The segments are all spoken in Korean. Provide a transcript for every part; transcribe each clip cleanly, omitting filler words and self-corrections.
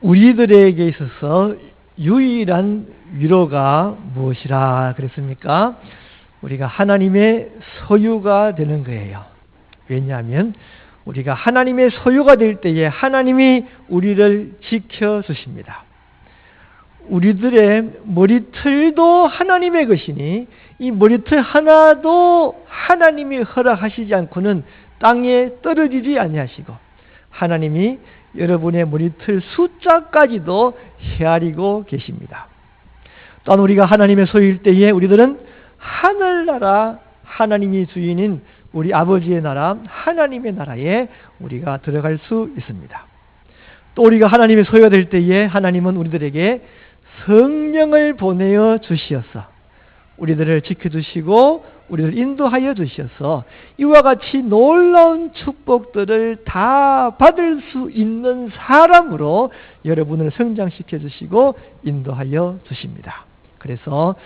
우리들에게 있어서 유일한 위로가 무엇이라 그랬습니까? 우리가 하나님의 소유가 되는 거예요. 왜냐하면 우리가 하나님의 소유가 될 때에 하나님이 우리를 지켜주십니다. 우리들의 머리털도 하나님의 것이니 이 머리털 하나도 하나님이 허락하시지 않고는 땅에 떨어지지 아니하시고 하나님이 여러분의 머리털 숫자까지도 헤아리고 계십니다. 또한 우리가 하나님의 소유일 때에 우리들은 하늘나라 하나님이 주인인 우리 아버지의 나라 하나님의 나라에 우리가 들어갈 수 있습니다. 또 우리가 하나님의 소유가 될 때에 하나님은 우리들에게 성령을 보내어 주시어서 우리들을 지켜주시고 우리를 인도하여 주셔서 이와 같이 놀라운 축복들을 다 받을 수 있는 사람으로 여러분을 성장시켜 주시고 인도하여 주십니다. 그래서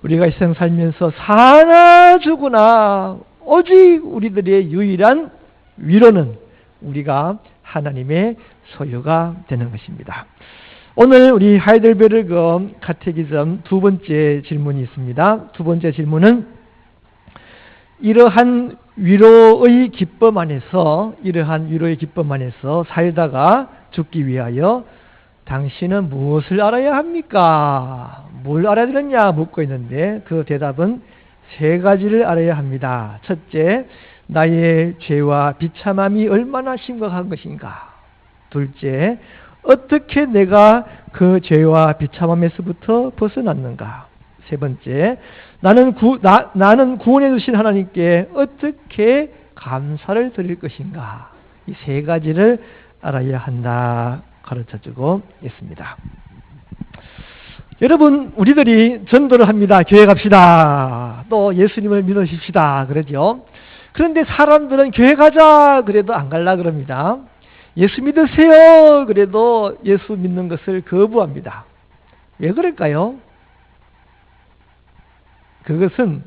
우리가 이 세상 살면서 사나 죽으나 오직 우리들의 유일한 위로는 우리가 하나님의 소유가 되는 것입니다. 오늘 우리 하이델베르그 카테키즘 두 번째 질문이 있습니다. 두 번째 질문은 이러한 위로의 기쁨 안에서 살다가 죽기 위하여 당신은 무엇을 알아야 합니까? 뭘 알아야 되느냐 묻고 있는데 그 대답은 세 가지를 알아야 합니다. 첫째, 나의 죄와 비참함이 얼마나 심각한 것인가. 둘째, 어떻게 내가 그 죄와 비참함에서부터 벗어났는가. 세 번째, 나는 구원해 주신 하나님께 어떻게 감사를 드릴 것인가. 이 세 가지를 알아야 한다 가르쳐주고 있습니다. 여러분, 우리들이 전도를 합니다. 교회 갑시다. 또 예수님을 믿으십시다. 그러죠. 그런데 사람들은 교회 가자 그래도 안 갈라 그럽니다. 예수 믿으세요 그래도 예수 믿는 것을 거부합니다. 왜 그럴까요? 그것은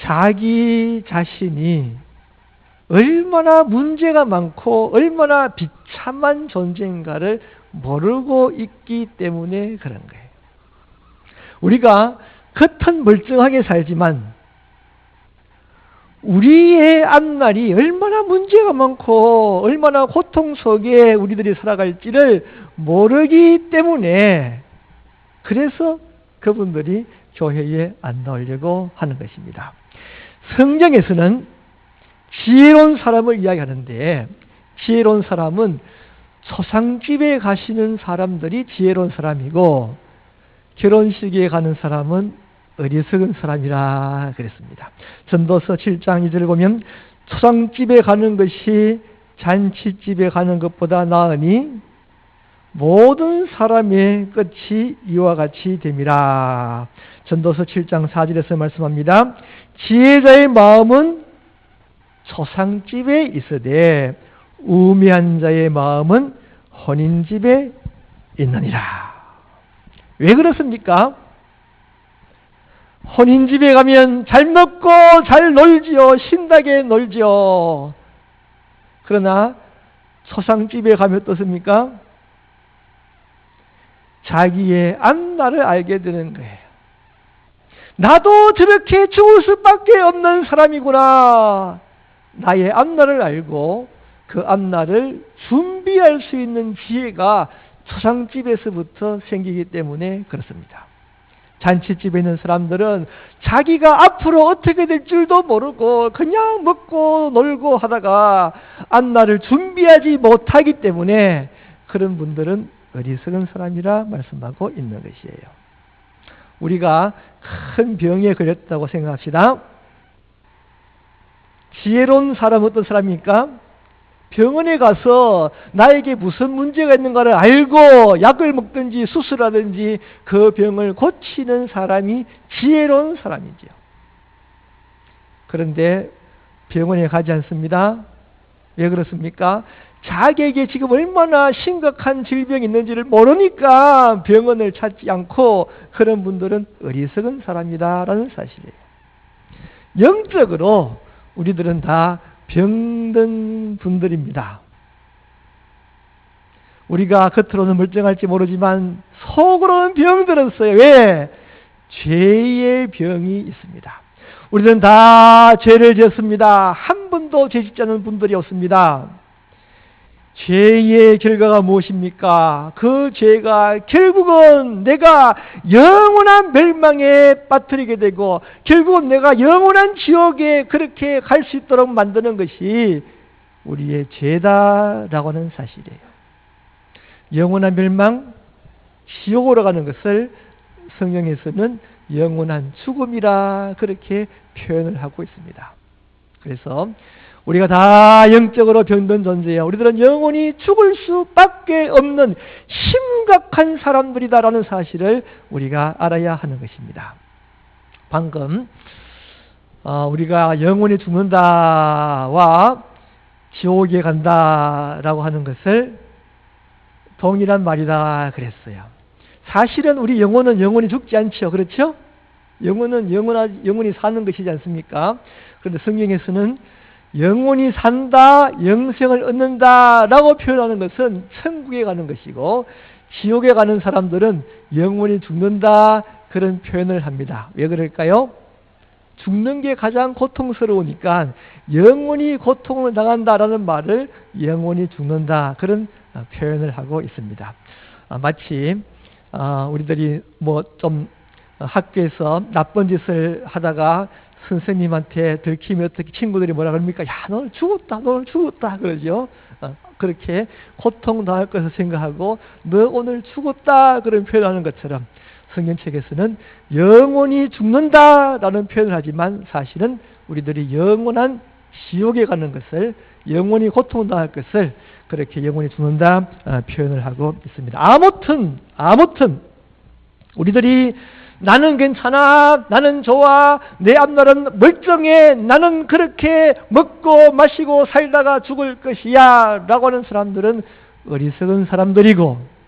자기 자신이 얼마나 문제가 많고 얼마나 비참한 존재인가를 모르고 있기 때문에 그런 거예요. 우리가 겉은 멀쩡하게 살지만 우리의 앞날이 얼마나 문제가 많고 얼마나 고통 속에 우리들이 살아갈지를 모르기 때문에 그래서 그분들이 교회에 안 나오려고 하는 것입니다. 성경에서는 지혜로운 사람을 이야기하는데 지혜로운 사람은 초상집에 가시는 사람들이 지혜로운 사람이고 결혼식에 가는 사람은 어리석은 사람이라 그랬습니다. 전도서 7장 2절을 보면 초상집에 가는 것이 잔치집에 가는 것보다 나으니 모든 사람의 끝이 이와 같이 됨이라. 전도서 7장 4절에서 말씀합니다. 지혜자의 마음은 초상집에 있으되 우매한 자의 마음은 혼인집에 있느니라. 왜 그렇습니까? 혼인집에 가면 잘 먹고 잘 놀지요. 신나게 놀지요. 그러나 초상집에 가면 어떻습니까? 자기의 앞날을 알게 되는 거예요. 나도 저렇게 죽을 수밖에 없는 사람이구나. 나의 앞날을 알고 그 앞날을 준비할 수 있는 지혜가 초상집에서부터 생기기 때문에 그렇습니다. 잔치집에 있는 사람들은 자기가 앞으로 어떻게 될 줄도 모르고 그냥 먹고 놀고 하다가 앞날을 준비하지 못하기 때문에 그런 분들은 어리석은 사람이라 말씀하고 있는 것이에요. 우리가 큰 병에 걸렸다고 생각합시다. 지혜로운 사람은 어떤 사람입니까? 병원에 가서 나에게 무슨 문제가 있는가를 알고 약을 먹든지 수술하든지 그 병을 고치는 사람이 지혜로운 사람이죠. 그런데 병원에 가지 않습니다. 왜 그렇습니까? 자기에게 지금 얼마나 심각한 질병이 있는지를 모르니까 병원을 찾지 않고 그런 분들은 어리석은 사람이다라는 사실이에요. 영적으로 우리들은 다 병든 분들입니다. 우리가 겉으로는 멀쩡할지 모르지만 속으로는 병들었어요. 왜? 죄의 병이 있습니다. 우리는 다 죄를 지었습니다. 한 분도 죄 짓지 않은 분들이 없습니다. 죄의 결과가 무엇입니까? 그 죄가 결국은 내가 영원한 멸망에 빠뜨리게 되고 결국은 내가 영원한 지옥에 그렇게 갈 수 있도록 만드는 것이 우리의 죄다라고 하는 사실이에요. 영원한 멸망, 지옥으로 가는 것을 성경에서는 영원한 죽음이라 그렇게 표현을 하고 있습니다. 그래서 우리가 다 영적으로 병든 존재예요. 우리들은 영원히 죽을 수밖에 없는 심각한 사람들이다라는 사실을 우리가 알아야 하는 것입니다. 방금 우리가 영원히 죽는다와 지옥에 간다라고 하는 것을 동일한 말이다 그랬어요. 사실은 우리 영혼은 영원히 죽지 않죠. 그렇죠? 영혼은 영원히 사는 것이지 않습니까? 그런데 성경에서는 영원히 산다, 영생을 얻는다 라고 표현하는 것은 천국에 가는 것이고 지옥에 가는 사람들은 영원히 죽는다 그런 표현을 합니다. 왜 그럴까요? 죽는 게 가장 고통스러우니까 영원히 고통을 당한다라는 말을 영원히 죽는다 그런 표현을 하고 있습니다. 마치 우리들이 뭐 좀 학교에서 나쁜 짓을 하다가 선생님한테 들키면 어떻게 친구들이 뭐라 그럽니까? 야, 너 죽었다, 너 죽었다 그러죠. 그렇게 고통당할 것을 생각하고 너 오늘 죽었다 그런 표현하는 것처럼 성경책에서는 영원히 죽는다라는 표현을 하지만 사실은 우리들이 영원한 지옥에 가는 것을 영원히 고통당할 것을 그렇게 영원히 죽는다 표현을 하고 있습니다. 아무튼 우리들이 나는 괜찮아, 나는 좋아, 내 앞날은 멀쩡해, 나는 그렇게 먹고 마시고 살다가 죽을 것이야 라고 하는 사람들은 어리석은 사람들이고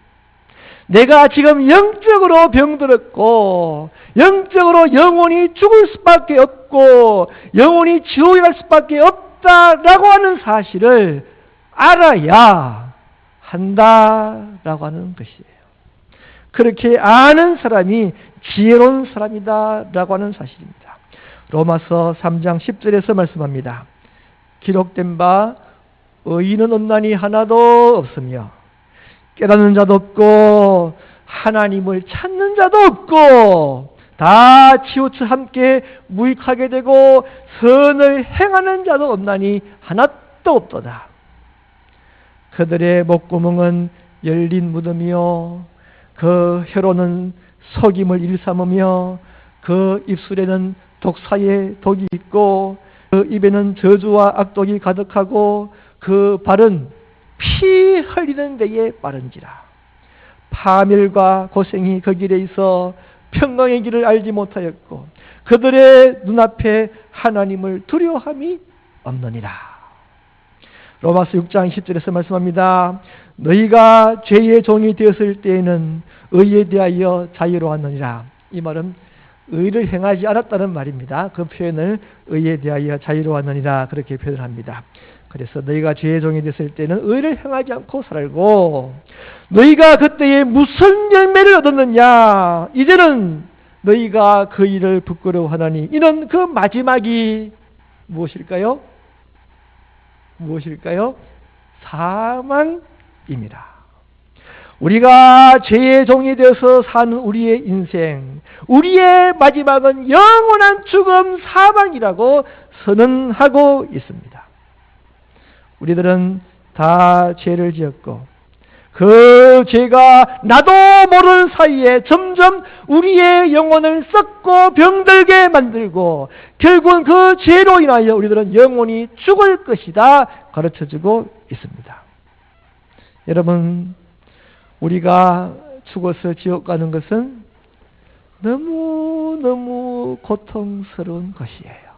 내가 지금 영적으로 병들었고 영적으로 영원히 죽을 수밖에 없고 영원히 지옥에 갈 수밖에 없다라고 하는 사실을 알아야 한다라고 하는 것이에요. 그렇게 아는 사람이 지혜로운 사람이다라고 하는 사실입니다. 로마서 3장 10절에서 말씀합니다. 기록된 바 의인은 없나니 하나도 없으며 깨닫는 자도 없고 하나님을 찾는 자도 없고 다 치우쳐 함께 무익하게 되고 선을 행하는 자도 없나니 하나도 없도다. 그들의 목구멍은 열린 무덤이요 그 혀로는 속임을 일삼으며 그 입술에는 독사의 독이 있고 그 입에는 저주와 악독이 가득하고 그 발은 피 흘리는 데에 빠른지라. 파멸과 고생이 그 길에 있어 평강의 길을 알지 못하였고 그들의 눈앞에 하나님을 두려워함이 없느니라. 로마서 6장 10절에서 말씀합니다. 너희가 죄의 종이 되었을 때에는 의에 대하여 자유로웠느니라. 이 말은 의를 행하지 않았다는 말입니다. 그 표현을 의에 대하여 자유로웠느니라 그렇게 표현을 합니다. 그래서 너희가 죄의 종이 됐을 때는 의를 행하지 않고 살고 너희가 그때에 무슨 열매를 얻었느냐. 이제는 너희가 그 일을 부끄러워하나니 이는 그 마지막이 무엇일까요? 사망입니다. 우리가 죄의 종이 되어서 사는 우리의 인생, 우리의 마지막은 영원한 죽음, 사망이라고 선언하고 있습니다. 우리들은 다 죄를 지었고 그 죄가 나도 모르는 사이에 점점 우리의 영혼을 썩고 병들게 만들고 결국은 그 죄로 인하여 우리들은 영원히 죽을 것이다 가르쳐주고 있습니다. 여러분, 우리가 죽어서 지옥 가는 것은 너무너무 고통스러운 것이에요.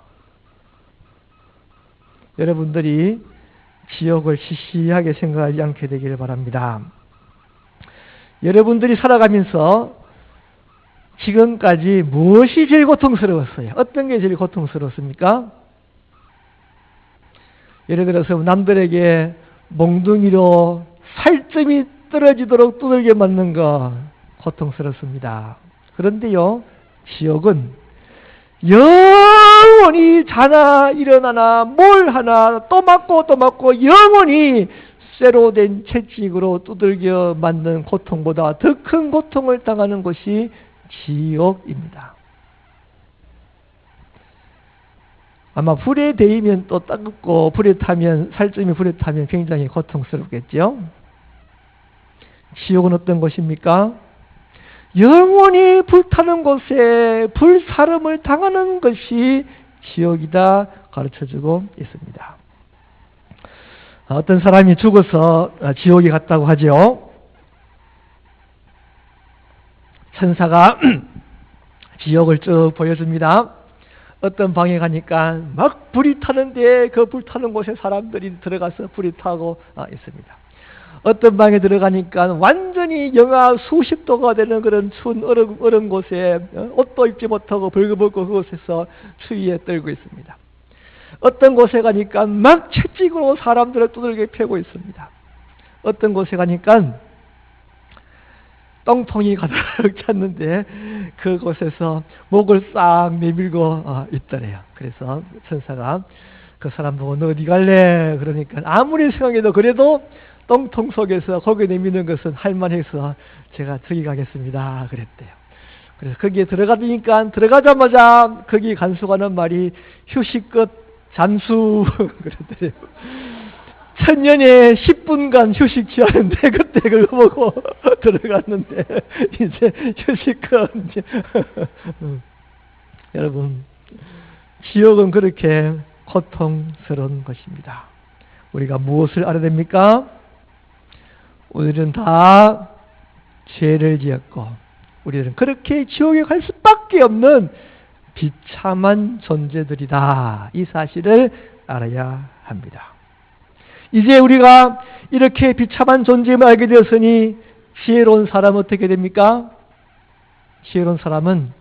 여러분들이 지옥을 시시하게 생각하지 않게 되기를 바랍니다. 여러분들이 살아가면서 지금까지 무엇이 제일 고통스러웠어요? 어떤 게 제일 고통스러웠습니까? 예를 들어서 남들에게 몽둥이로 살점이 떨어지도록 두들겨 맞는 거 고통스럽습니다. 그런데요, 지옥은 영원히 자나 일어나나 뭘 하나 또 맞고 또 맞고 영원히 쇠로 된 채찍으로 두들겨 맞는 고통보다 더 큰 고통을 당하는 것이 지옥입니다. 아마 불에 데이면 또 따갑고 불에 타면 살점이 불에 타면 굉장히 고통스럽겠죠. 지옥은 어떤 곳입니까? 영원히 불타는 곳에 불사름을 당하는 것이 지옥이다 가르쳐주고 있습니다. 어떤 사람이 죽어서 지옥에 갔다고 하죠. 천사가 지옥을 쭉 보여줍니다. 어떤 방에 가니까 막 불이 타는데 그 불타는 곳에 사람들이 들어가서 불이 타고 있습니다. 어떤 방에 들어가니까 완전히 영하 수십 도가 되는 그런 추운 얼음 곳에 옷도 입지 못하고 벌거벗고 그곳에서 추위에 떨고 있습니다. 어떤 곳에 가니까 막 채찍으로 사람들을 두들겨 패고 있습니다. 어떤 곳에 가니까 똥통이 가득 찼는데 그곳에서 목을 싹 내밀고 있더래요. 그래서 천사가 그 사람 보고 너 어디 갈래? 그러니까 아무리 생각해도 그래도 똥통 속에서 고개 내미는 것은 할만해서 제가 저기 가겠습니다 그랬대요. 그래서 거기에 들어가니까 들어가자마자 거기 간수가는 말이 휴식 끝 잠수 그랬대요. 천년에 10분간 휴식 취하는데 그때 그거 보고 들어갔는데 이제 휴식 끝. 여러분, 지옥은 그렇게 고통스러운 것입니다. 우리가 무엇을 알아야 됩니까? 우리는 다 죄를 지었고 우리는 그렇게 지옥에 갈 수밖에 없는 비참한 존재들이다. 이 사실을 알아야 합니다. 이제 우리가 이렇게 비참한 존재임을 알게 되었으니 지혜로운 사람은 어떻게 됩니까? 지혜로운 사람은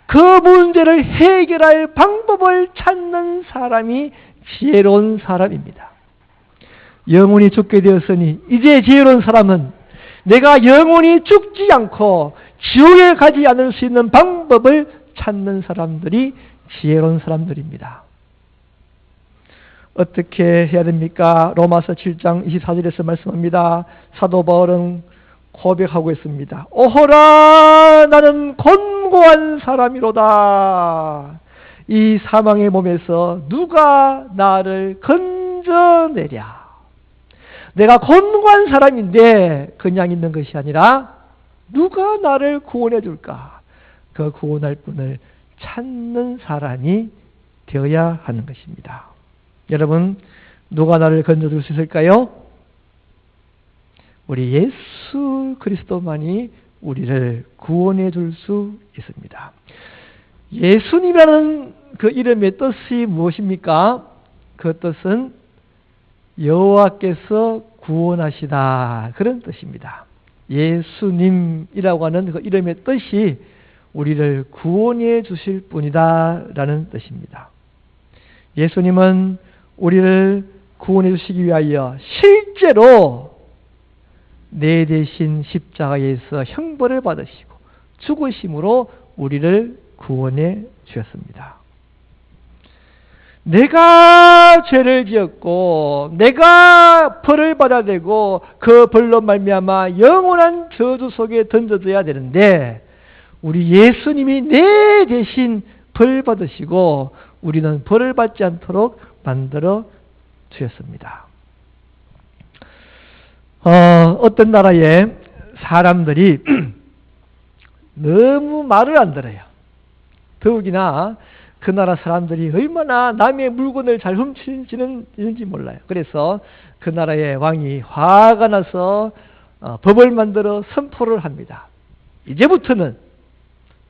그 문제를 해결할 방법을 찾는 사람이 지혜로운 사람입니다. 영원히 죽게 되었으니 이제 지혜로운 사람은 내가 영원히 죽지 않고 지옥에 가지 않을 수 있는 방법을 찾는 사람들이 지혜로운 사람들입니다. 어떻게 해야 됩니까? 로마서 7장 24절에서 말씀합니다. 사도 바울은 고백하고 있습니다. 오호라 나는 곤고한 사람이로다. 이 사망의 몸에서 누가 나를 건져내랴. 내가 곤고한 사람인데 그냥 있는 것이 아니라 누가 나를 구원해 줄까? 그 구원할 분을 찾는 사람이 되어야 하는 것입니다. 여러분, 누가 나를 건져줄 수 있을까요? 우리 예수 그리스도만이 우리를 구원해 줄 수 있습니다. 예수님이라는 그 이름의 뜻이 무엇입니까? 그 뜻은 여호와께서 구원하시다, 그런 뜻입니다. 예수님이라고 하는 그 이름의 뜻이 우리를 구원해 주실 분이다 라는 뜻입니다. 예수님은 우리를 구원해 주시기 위하여 실제로 내 대신 십자가에서 형벌을 받으시고 죽으심으로 우리를 구원해 주셨습니다. 내가 죄를 지었고 내가 벌을 받아야 되고 그 벌로 말미암아 영원한 저주 속에 던져져야 되는데 우리 예수님이 내 대신 벌 받으시고 우리는 벌을 받지 않도록 만들어 주셨습니다. 어떤 나라에 사람들이 너무 말을 안 들어요. 더욱이나 그 나라 사람들이 얼마나 남의 물건을 잘 훔치는지 몰라요. 그래서 그 나라의 왕이 화가 나서 법을 만들어 선포를 합니다. 이제부터는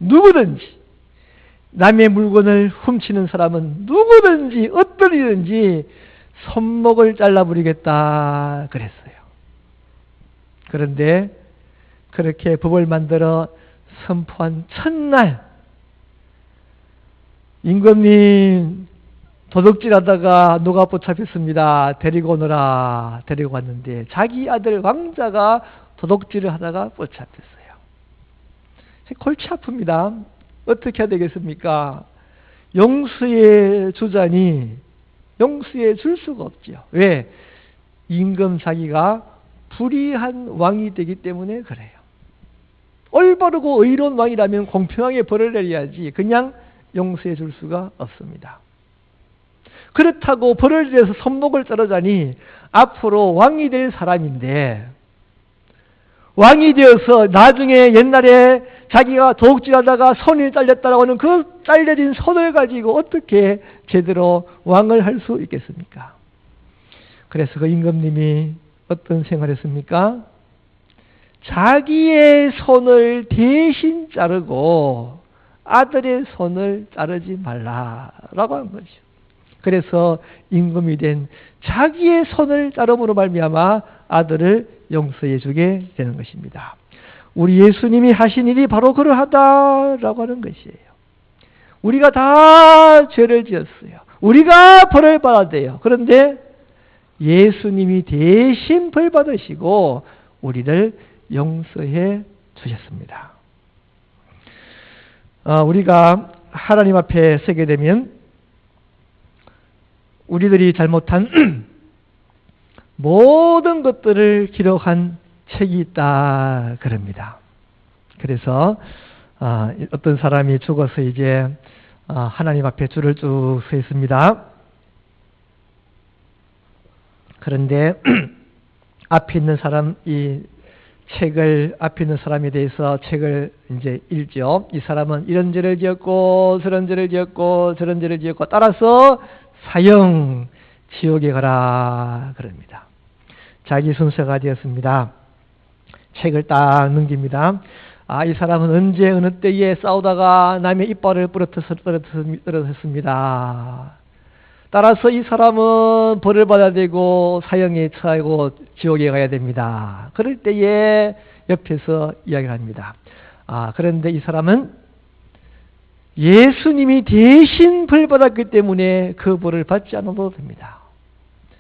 누구든지 남의 물건을 훔치는 사람은 누구든지 어떤 일든지 손목을 잘라버리겠다 그랬어요. 그런데 그렇게 법을 만들어 선포한 첫날 임금님 도둑질하다가 누가 붙잡혔습니다. 데리고 오너라. 데리고 왔는데 자기 아들 왕자가 도둑질을 하다가 붙잡혔어요. 골치 아픕니다. 어떻게 해야 되겠습니까? 용서해 주자니 용서해 줄 수가 없죠. 왜? 임금 자기가 불의한 왕이 되기 때문에 그래요. 올바르고 의로운 왕이라면 공평하게 벌을 내려야지 그냥 용서해 줄 수가 없습니다. 그렇다고 벌을 내서 손목을 자르자니 앞으로 왕이 될 사람인데 왕이 되어서 나중에 옛날에 자기가 도둑질하다가 손이 잘렸다라고 하는 그 잘려진 손을 가지고 어떻게 제대로 왕을 할 수 있겠습니까? 그래서 그 임금님이 어떤 생각을 했습니까? 자기의 손을 대신 자르고 아들의 손을 자르지 말라라고 한 거죠. 그래서 임금이 된 자기의 손을 자름으로 말미암아 아들을 용서해 주게 되는 것입니다. 우리 예수님이 하신 일이 바로 그러하다라고 하는 것이에요. 우리가 다 죄를 지었어요. 우리가 벌을 받아야 돼요. 그런데 예수님이 대신 벌 받으시고 우리를 용서해 주셨습니다. 우리가 하나님 앞에 서게 되면 우리들이 잘못한 모든 것들을 기록한 책이 있다 그럽니다. 그래서 어떤 사람이 죽어서 이제 하나님 앞에 줄을 쭉 서 있습니다. 그런데 앞에 있는 사람 이 책을 앞에 있는 사람에 대해서 책을 이제 읽죠. 이 사람은 이런 죄를 지었고 저런 죄를 지었고 저런 죄를 지었고 따라서 사형 지옥에 가라 그럽니다. 자기 순서가 되었습니다. 책을 딱 넘깁니다. 이 사람은 언제 어느 때에 싸우다가 남의 이빨을 떨어뜨렸습니다. 따라서 이 사람은 벌을 받아야 되고 사형에 처하고 지옥에 가야 됩니다. 그럴 때에 옆에서 이야기를 합니다. 그런데 이 사람은 예수님이 대신 벌 받았기 때문에 그 벌을 받지 않아도 됩니다.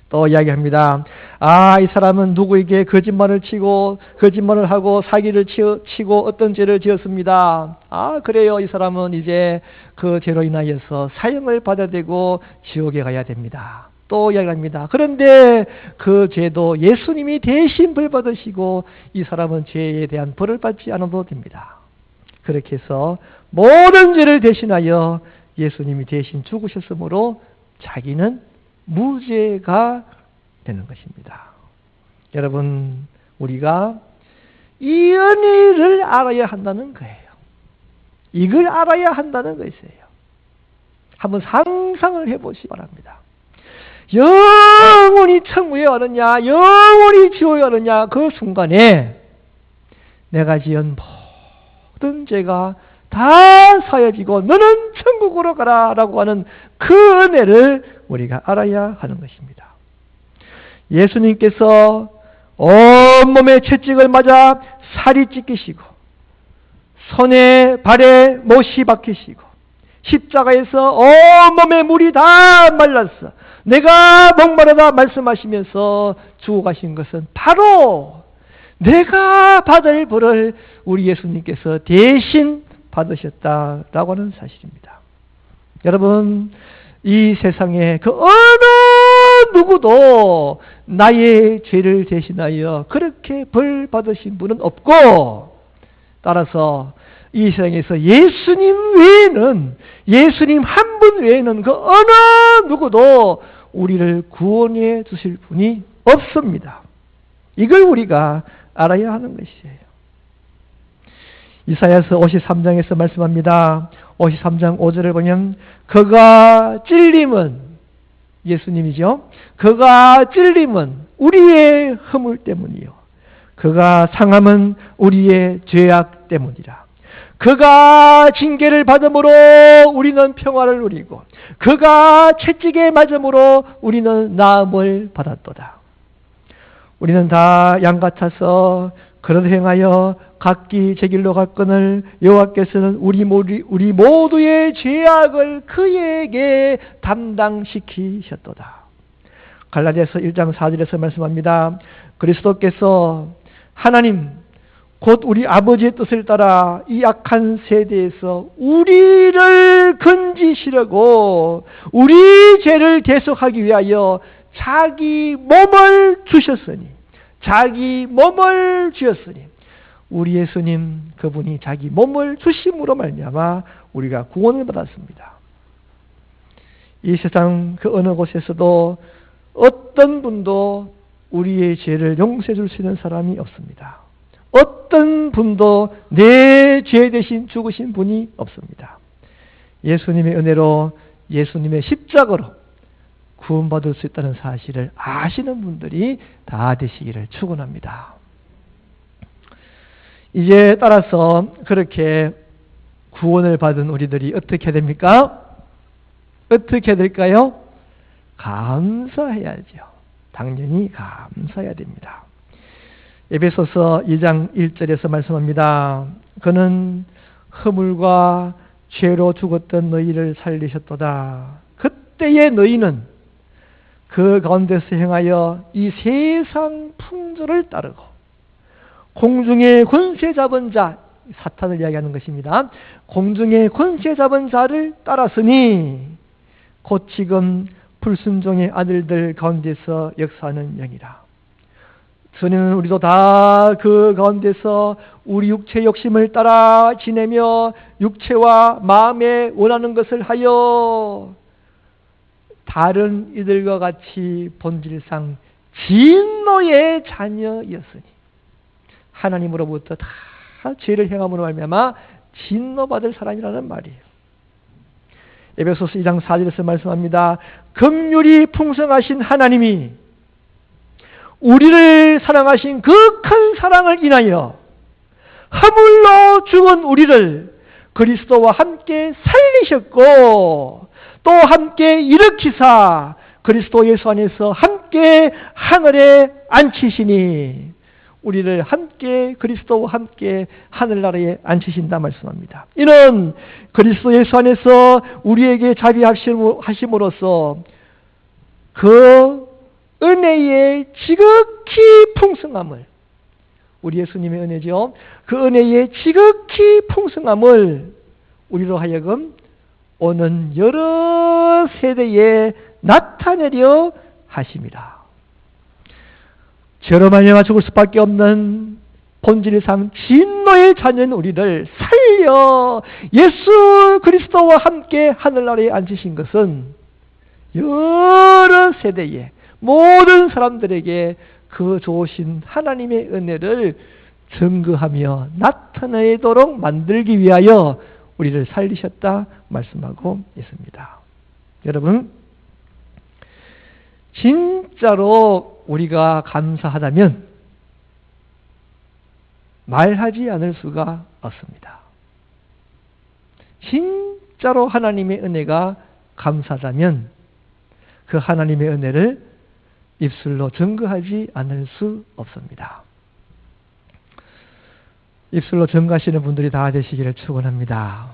또 이야기합니다. 이 사람은 누구에게 거짓말을 치고 거짓말을 하고 사기를 치고 어떤 죄를 지었습니다. 그래요. 이 사람은 이제 그 죄로 인하여서 사형을 받아야 되고 지옥에 가야 됩니다. 또 이야기합니다. 그런데 그 죄도 예수님이 대신 벌 받으시고 이 사람은 죄에 대한 벌을 받지 않아도 됩니다. 그렇게 해서 모든 죄를 대신하여 예수님이 대신 죽으셨으므로 자기는 무죄가 되는 것입니다. 여러분, 우리가 이 은혜를 알아야 한다는 거예요. 이걸 알아야 한다는 것이에요. 한번 상상을 해보시기 바랍니다. 영원히 천국에 가느냐 영원히 지옥에 가느냐 그 순간에 내가 지은 모든 죄가 다 사여지고 너는 천국으로 가라 라고 하는 그 은혜를 우리가 알아야 하는 것입니다. 예수님께서 온몸에 채찍을 맞아 살이 찢기시고 손에 발에 못이 박히시고 십자가에서 온몸에 물이 다 말랐어 내가 목마르다 말씀하시면서 죽어가신 것은 바로 내가 받을 벌을 우리 예수님께서 대신 받으셨다라고 하는 사실입니다. 여러분, 이 세상에 그 어느 누구도 나의 죄를 대신하여 그렇게 벌 받으신 분은 없고, 따라서 이 세상에서 예수님 외에는, 예수님 한 분 외에는 그 어느 누구도 우리를 구원해 주실 분이 없습니다. 이걸 우리가 알아야 하는 것이에요. 이사야서 53장에서 말씀합니다. 53장 5절을 보면 그가 찔림은, 예수님이죠. 그가 찔림은 우리의 허물 때문이요 그가 상함은 우리의 죄악 때문이라. 그가 징계를 받음으로 우리는 평화를 누리고 그가 채찍에 맞음으로 우리는 나음을 받았도다. 우리는 다 양 같아서 그를 행하여 각기 제 길로 갔거늘 여호와께서는 우리 모두의 죄악을 그에게 담당시키셨도다. 갈라디아서 1장 4절에서 말씀합니다. 그리스도께서 하나님 곧 우리 아버지의 뜻을 따라 이 악한 세대에서 우리를 건지시려고 우리 죄를 대속하기 위하여 자기 몸을 주셨으니, 자기 몸을 주셨으니, 우리 예수님 그분이 자기 몸을 주심으로 말미암아 우리가 구원을 받았습니다. 이 세상 그 어느 곳에서도 어떤 분도 우리의 죄를 용서해 줄 수 있는 사람이 없습니다. 어떤 분도 내 죄 대신 죽으신 분이 없습니다. 예수님의 은혜로, 예수님의 십자가로 구원받을 수 있다는 사실을 아시는 분들이 다 되시기를 축원합니다. 이제 따라서 그렇게 구원을 받은 우리들이 어떻게 됩니까? 어떻게 될까요? 감사해야죠. 당연히 감사해야 됩니다. 에베소서 2장 1절에서 말씀합니다. 그는 허물과 죄로 죽었던 너희를 살리셨도다. 그때의 너희는 그 가운데서 행하여 이 세상 풍조를 따르고 공중의 권세 잡은 자, 사탄을 이야기하는 것입니다. 공중의 권세 잡은 자를 따랐으니 곧 지금 불순종의 아들들 가운데서 역사하는 영이라. 전에는 우리도 다 그 가운데서 우리 육체 욕심을 따라 지내며 육체와 마음에 원하는 것을 하여 다른 이들과 같이 본질상 진노의 자녀였으니 하나님으로부터 다 죄를 행함으로 말미암아 진노받을 사람이라는 말이에요. 에베소서 2장 4절에서 말씀합니다. 긍휼이 풍성하신 하나님이 우리를 사랑하신 그 큰 사랑을 인하여 허물로 죽은 우리를 그리스도와 함께 살리셨고 또 함께 일으키사 그리스도 예수 안에서 함께 하늘에 앉히시니 우리를 함께 그리스도와 함께 하늘나라에 앉히신다 말씀합니다. 이는 그리스도 예수 안에서 우리에게 자비하심으로써 그 은혜의 지극히 풍성함을, 우리 예수님의 은혜죠. 그 은혜의 지극히 풍성함을 우리로 하여금 오는 여러 세대에 나타내려 하심이라. 죄로 말미암아 죽을 수밖에 없는 본질상 진노의 자녀인 우리를 살려 예수 그리스도와 함께 하늘나라에 앉으신 것은 여러 세대에 모든 사람들에게 그 좋으신 하나님의 은혜를 증거하며 나타내도록 만들기 위하여 우리를 살리셨다 말씀하고 있습니다. 여러분, 진짜로 우리가 감사하다면 말하지 않을 수가 없습니다. 진짜로 하나님의 은혜가 감사하다면 그 하나님의 은혜를 입술로 증거하지 않을 수 없습니다. 입술로 증거하시는 분들이 다 되시기를 축원합니다.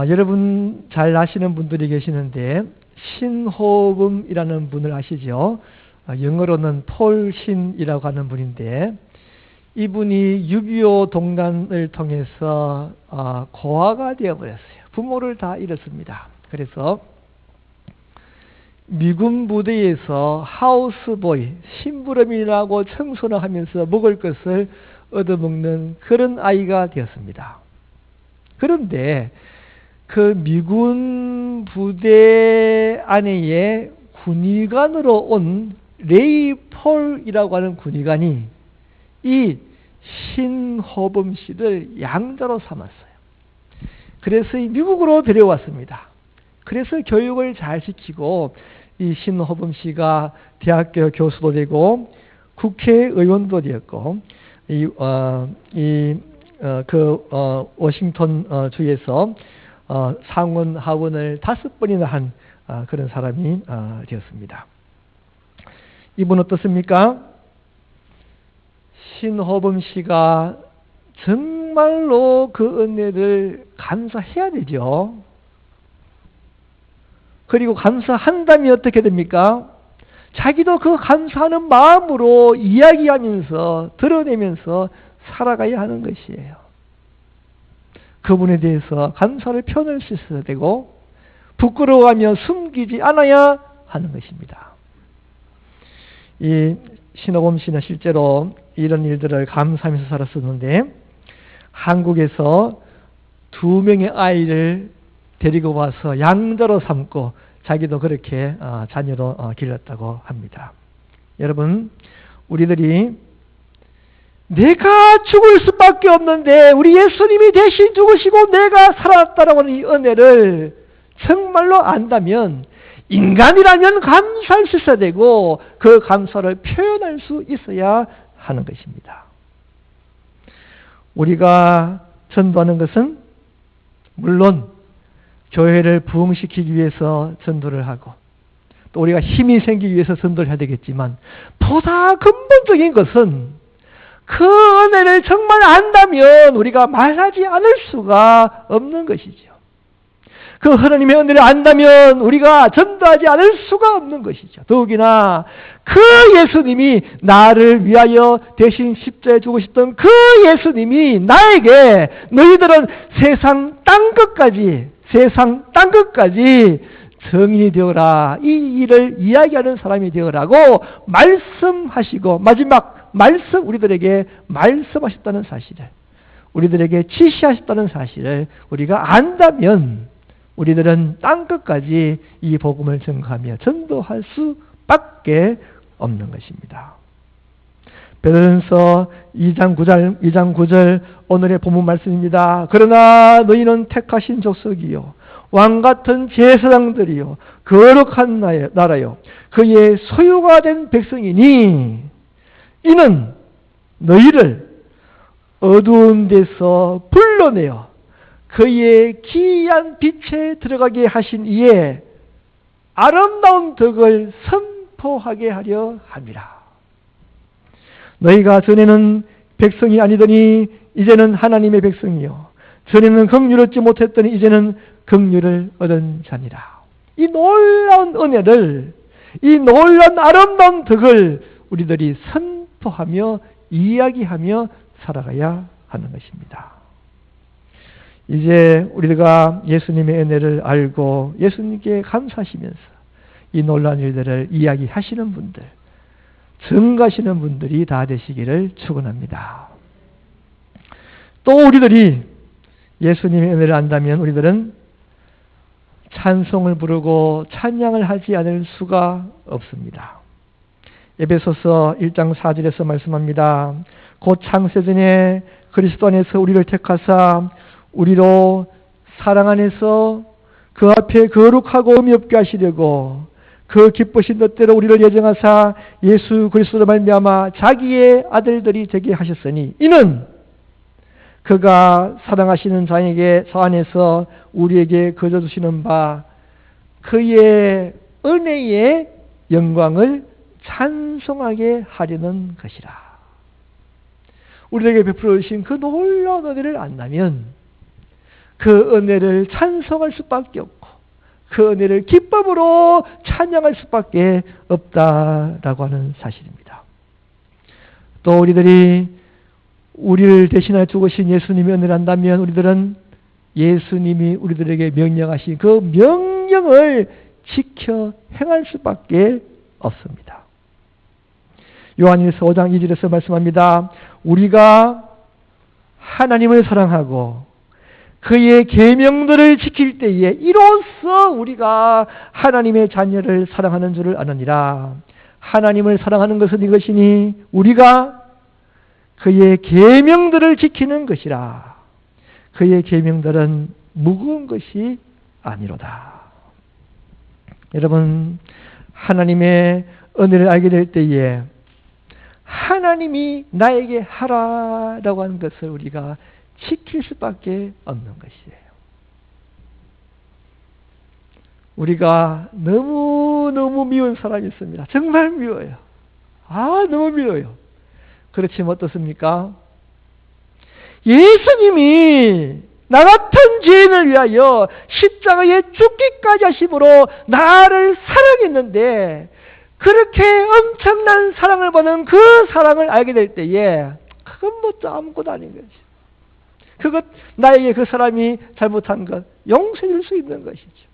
여러분 잘 아시는 분들이 계시는데 신호범이라는 분을 아시죠? 영어로는 폴 신이라고 하는 분인데 이분이 6.25 동란을 통해서 고아가 되어버렸어요. 부모를 다 잃었습니다. 그래서 미군 부대에서 하우스보이, 심부름이라고 청소를 하면서 먹을 것을 얻어먹는 그런 아이가 되었습니다. 그런데 그 미군 부대 안에 군의관으로 온 레이 폴이라고 하는 군의관이 이 신호범 씨를 양자로 삼았어요. 그래서 미국으로 데려왔습니다. 그래서 교육을 잘 시키고 이 신호범 씨가 대학교 교수도 되고 국회의원도 되었고 워싱턴 주에서 상원 하원을 5번이나 한 그런 사람이 되었습니다. 이분 어떻습니까? 신호범 씨가 정말로 그 은혜를 감사해야 되죠. 그리고 감사한다면 어떻게 됩니까? 자기도 그 감사하는 마음으로 이야기하면서 드러내면서 살아가야 하는 것이에요. 그분에 대해서 감사를 표현할 수 있어야 되고 부끄러워하며 숨기지 않아야 하는 것입니다. 이 신호범 씨는 실제로 이런 일들을 감사하면서 살았었는데 한국에서 2명의 아이를 데리고 와서 양자로 삼고 자기도 그렇게 자녀로 길렀다고 합니다. 여러분, 우리들이 내가 죽을 수밖에 없는데 우리 예수님이 대신 죽으시고 내가 살았다라고 하는 이 은혜를 정말로 안다면 인간이라면 감사할 수 있어야 되고 그 감사를 표현할 수 있어야 하는 것입니다. 우리가 전도하는 것은 물론 교회를 부흥시키기 위해서 전도를 하고 또 우리가 힘이 생기기 위해서 전도를 해야 되겠지만 보다 근본적인 것은 그 은혜를 정말 안다면 우리가 말하지 않을 수가 없는 것이죠. 그 하나님의 은혜를 안다면 우리가 전도하지 않을 수가 없는 것이죠. 더욱이나 그 예수님이 나를 위하여 대신 십자가에 죽으셨던 그 예수님이 나에게 너희들은 세상 땅끝까지 정인이 되어라. 이 일을 이야기하는 사람이 되어라고 말씀하시고 마지막 말씀 우리들에게 말씀하셨다는 사실을 우리들에게 지시하셨다는 사실을 우리가 안다면 우리들은 땅끝까지 이 복음을 증거하며 전도할 수밖에 없는 것입니다. 베드로전서 2장 9절 오늘의 본문 말씀입니다. 그러나 너희는 택하신 족속이요 왕같은 제사장들이요 거룩한 나라요 그의 소유가 된 백성이니 이는 너희를 어두운 데서 불러내어 그의 기이한 빛에 들어가게 하신 이에 아름다운 덕을 선포하게 하려 함이라. 너희가 전에는 백성이 아니더니 이제는 하나님의 백성이요 전에는 긍휼을 얻지 못했더니 이제는 긍휼을 얻은 자니라. 이 놀라운 은혜를 이 놀라운 아름다운 덕을 우리들이 선포하며 이야기하며 살아가야 하는 것입니다. 이제 우리가 예수님의 은혜를 알고 예수님께 감사하시면서 이 놀라운 일들을 이야기하시는 분들, 증거하시는 분들이 다 되시기를 축원합니다. 또 우리들이 예수님의 은혜를 안다면 우리들은 찬송을 부르고 찬양을 하지 않을 수가 없습니다. 에베소서 1장 4절에서 말씀합니다. 곧 창세전에 그리스도 안에서 우리를 택하사 우리로 사랑 안에서 그 앞에 거룩하고 의미 없게 하시려고 그 기쁘신 뜻대로 우리를 예정하사 예수 그리스도로 말미암아 자기의 아들들이 되게 하셨으니 이는 그가 사랑하시는 자에게 저 안에서 우리에게 거저 주시는 바 그의 은혜의 영광을 찬송하게 하려는 것이라. 우리에게 베풀어 주신 그 놀라운 은혜를 안다면 그 은혜를 찬송할 수밖에 없고 그 은혜를 기쁨으로 찬양할 수밖에 없다라고 하는 사실입니다. 또 우리를 대신하여 죽으신 예수님의 은혜를 안다면 우리들은 예수님이 우리들에게 명령하신 그 명령을 지켜 행할 수밖에 없습니다. 요한일서 5장 2절에서 말씀합니다. 우리가 하나님을 사랑하고 그의 계명들을 지킬 때에 이로써 우리가 하나님의 자녀를 사랑하는 줄을 아느니라. 하나님을 사랑하는 것은 이것이니 우리가 그의 계명들을 지키는 것이라. 그의 계명들은 무거운 것이 아니로다. 여러분, 하나님의 은혜를 알게 될 때에 하나님이 나에게 하라라고 하는 것을 우리가 지킬 수밖에 없는 것이에요. 우리가 너무너무 미운 사람이 있습니다. 정말 미워요. 너무 미워요. 그렇지만 어떻습니까? 예수님이 나 같은 죄인을 위하여 십자가에 죽기까지 하심으로 나를 사랑했는데, 그렇게 엄청난 사랑을 받는 그 사랑을 알게 될 때에 그건 뭐 아무것도 아닌 거지. 그것 나에게 그 사람이 잘못한 것 용서해 줄 수 있는 것이죠.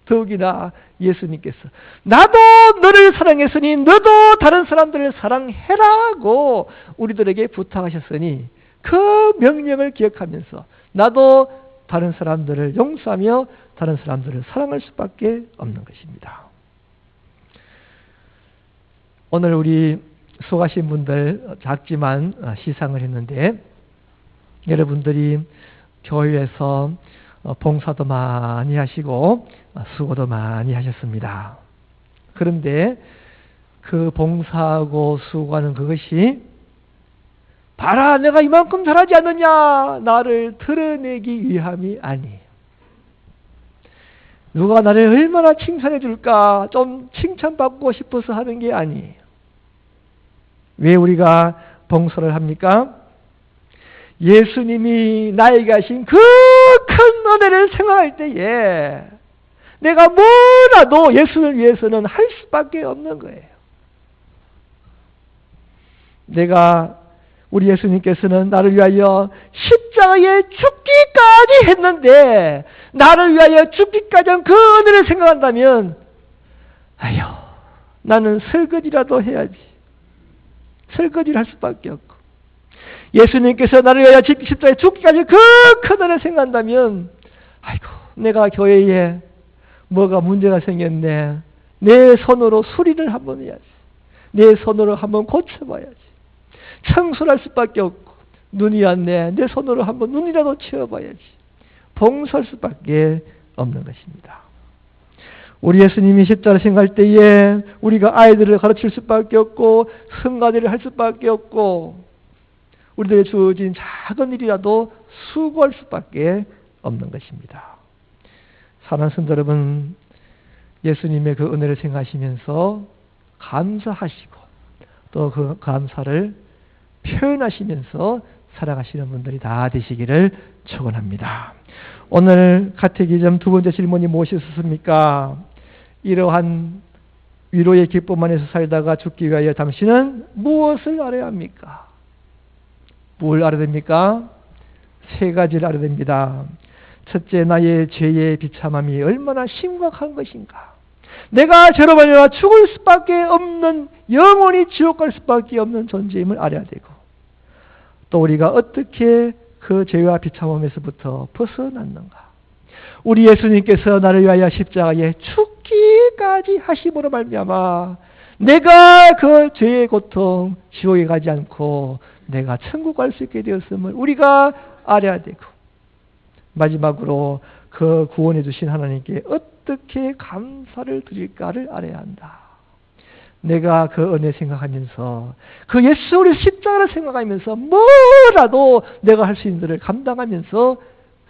더욱이나 예수님께서 나도 너를 사랑했으니 너도 다른 사람들을 사랑해라고 우리들에게 부탁하셨으니, 그 명령을 기억하면서 나도 다른 사람들을 용서하며 다른 사람들을 사랑할 수밖에 없는 것입니다. 오늘 우리 수고하신 분들 작지만 시상을 했는데, 여러분들이 교회에서 봉사도 많이 하시고 수고도 많이 하셨습니다. 그런데 그 봉사하고 수고하는 그것이 봐라 내가 이만큼 잘하지 않느냐 나를 드러내기 위함이 아니에요. 누가 나를 얼마나 칭찬해 줄까 좀 칭찬받고 싶어서 하는 게 아니에요. 왜 우리가 봉사를 합니까? 예수님이 나에게 하신 그 큰 은혜를 생각할 때에 내가 뭐라도 예수를 위해서는 할 수밖에 없는 거예요. 우리 예수님께서는 나를 위하여 십자가에 죽기까지 했는데, 나를 위하여 죽기까지 한 그 은혜를 생각한다면, 아유, 나는 설거지라도 해야지. 설거지를 할 수밖에 없고, 예수님께서 나를 위하여 십자가에 죽기까지 그 큰 은혜를 생각한다면, 아이고, 내가 교회에 뭐가 문제가 생겼네. 내 손으로 수리를 한번 해야지. 내 손으로 한번 고쳐봐야지. 청소를 할 수밖에 없고, 눈이 왔네. 내 손으로 한번 눈이라도 치워봐야지. 봉사할 수밖에 없는 것입니다. 우리 예수님이 십자가를 생각할 때에 우리가 아이들을 가르칠 수밖에 없고, 성가대를 할 수밖에 없고, 우리들의 주어진 작은 일이라도 수고할 수밖에 없는 것입니다. 사랑하는 성도 여러분, 예수님의 그 은혜를 생각하시면서 감사하시고 또 그 감사를 표현하시면서 살아가시는 분들이 다 되시기를 축원합니다. 오늘 카테키즘 두 번째 질문이 무엇이었습니까? 이러한 위로의 기쁨 안에서 살다가 죽기 위하여 당신은 무엇을 알아야 합니까? 뭘 알아야 됩니까? 세 가지를 알아야 됩니다. 첫째, 나의 죄의 비참함이 얼마나 심각한 것인가. 내가 죄로 말미암아 죽을 수밖에 없는, 영원히 지옥 갈 수밖에 없는 존재임을 알아야 되고, 또 우리가 어떻게 그 죄와 비참함에서부터 벗어났는가. 우리 예수님께서 나를 위하여 십자가에 죽기까지 하심으로 말미암아 내가 그 죄의 고통, 지옥에 가지 않고 내가 천국 갈 수 있게 되었음을 우리가 알아야 되고, 마지막으로 그 구원해 주신 하나님께 어떻게 감사를 드릴까를 알아야 한다. 내가 그 은혜 생각하면서, 그 예수 우리 십자가를 생각하면서 뭐라도 내가 할 수 있는 일을 감당하면서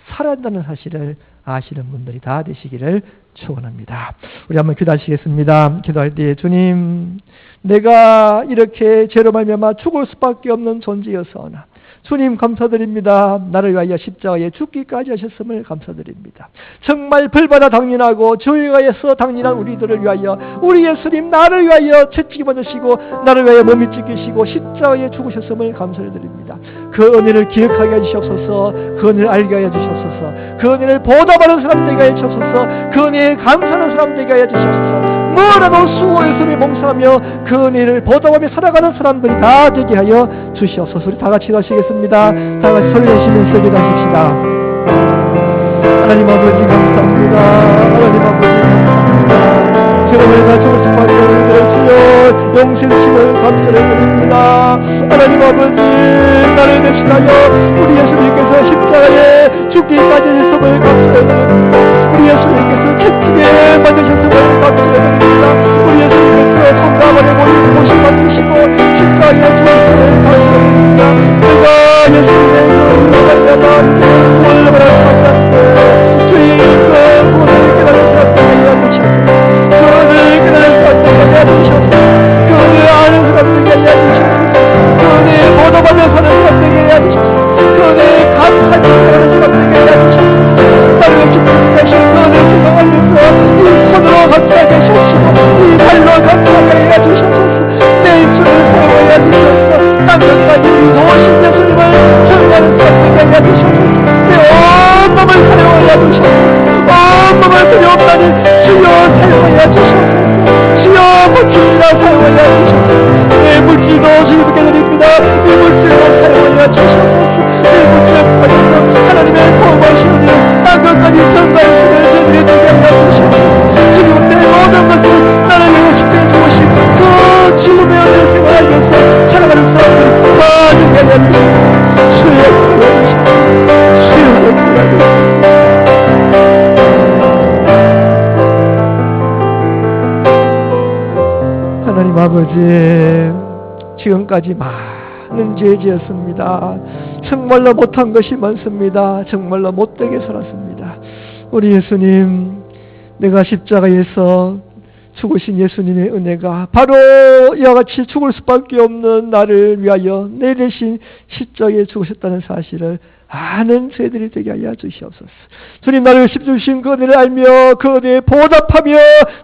살아야 한다는 사실을 아시는 분들이 다 되시기를 축원합니다. 우리 한번 기도하시겠습니다. 기도할 때, 주님, 내가 이렇게 죄로 말미암아 죽을 수밖에 없는 존재였사오나 주님 감사드립니다. 나를 위하여 십자가에 죽기까지 하셨음을 감사드립니다. 정말 벌받아 당연하고 죄가에서 당연한 우리들을 위하여 우리 예수님 나를 위하여 채찍이 받으시고 나를 위하여 몸이 찢기시고 십자가에 죽으셨음을 감사드립니다. 그 은혜를 기억하게 해주시옵소서. 그 은혜를 알게 하여 주시옵소서. 그 은혜를 보답하는 사람 되게 하여 주시옵소서. 그 은혜에 감사하는 사람 되게 하여 주시옵소서. 뭐라도 수고의 손에 봉사하며 그 은혜를 보답하며 살아가는 사람들이 다 되게 하여 주시옵소서. 우리 다 같이 기도하시겠습니다. 다 같이 소리 내시면서 기도하십시다. 하나님 아버지 감사합니다. 하나님 아버지 감사합니다. 죄를 다 죽을 수밖에 없는 주여 용서해 주심을 감사드립니다. 하나님 아버지, 나를 대신하여 우리 예수님께서 십자가에 죽기까지 하셨음을 감사드립니다. 우리 예수님께서 채찍에 맞으셨음을 감사드립니다. 우리 예수님께서 성가만에 모신 받으시고 십자가에 죽으심을 감사드립니다. 내가 예수님의 그 말씀을 원래만 하지 주의 그 구원을 깨달은 사람들에게 알려주셨습니다. 그를 깨달은 사람들에게 알려주셨습니다. 그를 아는 사람들에게 알려주셨습니다. 그를 기도합니다. 이곳을 사랑하여 주시옵소서. 이곳을 통하여서 하나님의 보호하시오니 땅끝까지 선가하시는 저들의 되게 하여 주시옵소서. 주님 내 모든 것을 나를 위해 십자가에 죽으시고 그 죽음의 은혜를 생활하기 위해서 살아가는 사람들이 다 되게 하여 주시옵소서. 주여 구원하시옵소서. 주여 구원하시옵소서. 하나님 아버지, 지금까지 많은 죄 지었습니다. 정말로 못한 것이 많습니다. 정말로 못되게 살았습니다. 우리 예수님, 내가 십자가에서 죽으신 예수님의 은혜가 바로 이와 같이 죽을 수밖에 없는 나를 위하여 내 대신 십자가에 죽으셨다는 사실을 아는 죄들이 되게 하여 주시옵소서. 주님, 나를 십주신 그 은혜를 알며 그 은혜에 보답하며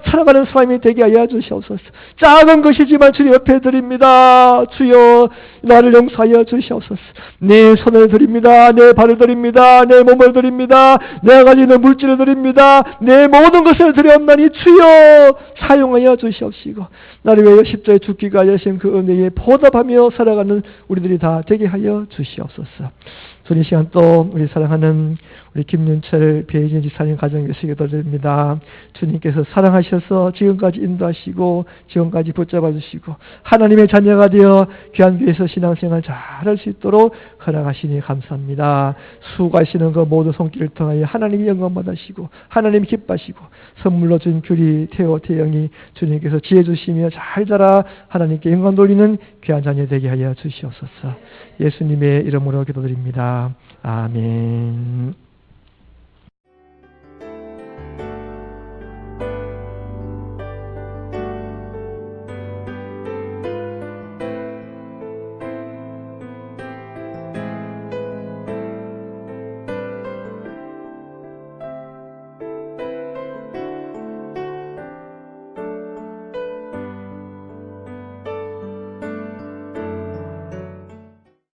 살아가는 사람이 되게 하여 주시옵소서. 작은 것이지만 주님 옆에 드립니다. 주여 나를 용서하여 주시옵소서. 내 손을 드립니다. 내 발을 드립니다. 내 몸을 드립니다. 내가 가지는 물질을 드립니다. 내 모든 것을 드렸나니 주여 사용하여 주시옵시고 나를 위하여 십자가에 죽기가 하신 그 은혜에 보답하며 살아가는 우리들이 다 되게 하여 주시옵소서. 주님, 시간 또 우리 사랑하는 우리 김윤철 배혜진 지사님 가정 위해서 기도드립니다. 주님께서 사랑하셔서 지금까지 인도하시고 지금까지 붙잡아 주시고 하나님의 자녀가 되어 귀한 교회에서 신앙생활 잘할 수 있도록 허락하시니 감사합니다. 수고하시는 그 모든 손길을 통하여 하나님이 영광 받으시고 하나님 기뻐하시고 선물로 준 규리, 태호, 태영이 주님께서 지혜 주시며 잘 자라 하나님께 영광 돌리는 귀한 자녀 되게 하여 주시옵소서. 예수님의 이름으로 기도드립니다. 아멘.